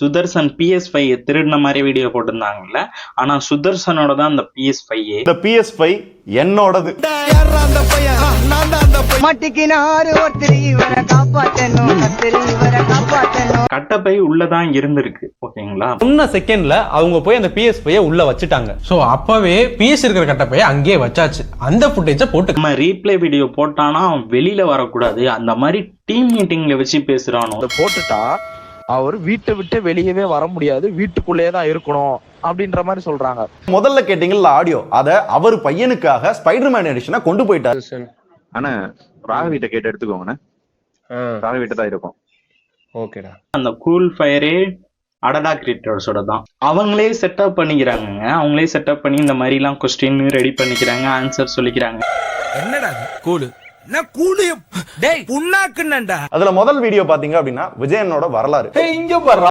Sudarshan PS5 திருடின மாதிரி video போட்டிருந்தாங்கல்ல. ஆனா சுதர்சனோட தான் அந்த PS5. இந்த PS5 என்னோடது. கட்டப்பை உள்ளதான் இருந்திருக்கு. ஓகேங்களா, சொன்ன செகண்ட்ல அவங்க போய் அந்த PS5 உள்ள வச்சுட்டாங்க. சோ அப்பவே PS இருக்கிற கட்டப்பைய அங்கேயே வச்சாச்சு. அந்த ஃபுட்டேஜை போட்டு நம்ம ரீப்ளே வீடியோ போட்டானா வெளியில வரக்கூடாது, அந்த மாதிரி டீம் மீட்டிங்ல வச்சு பேசுறானோ. போட்டுட்டா அவர் வீட்டை விட்டு வெளியவே வர முடியாது, வீட்டுக்குள்ளேயே தான் இருக்கணும் அப்படின்ற மாதிரி சொல்றாங்க. முதல்ல கேட்டீங்கல்ல ஆடியோ, அத அவர் பையனுக்காக ஸ்பைடர்மேன் எடிஷனை கொண்டு போயிட்டாரு. ஆனா ராகவிட்ட கேட்டு எடுத்துக்கோங்கண்ணே, ராகவிட்ட தான் இருக்கும். ஓகேடா. அந்த கூல் ஃபயரே அடடா கிரியேட்டர்ஸோட தான். அவங்களே செட்டப் பண்ணிக்கிறாங்க. அவங்களே செட்டப் பண்ணி இந்த மாதிரி எல்லாம் கொஸ்டின் ரெடி பண்ணிக்கிறாங்க, ஆன்சர் சொல்லிக்கிறாங்க. என்னடா கூலு கூலு டேய் புண்ணாக்குன்னண்டா. அதுல முதல் வீடியோ பாத்தீங்க அப்படின்னா விஜயனோட வரலாறு. இங்க பாரு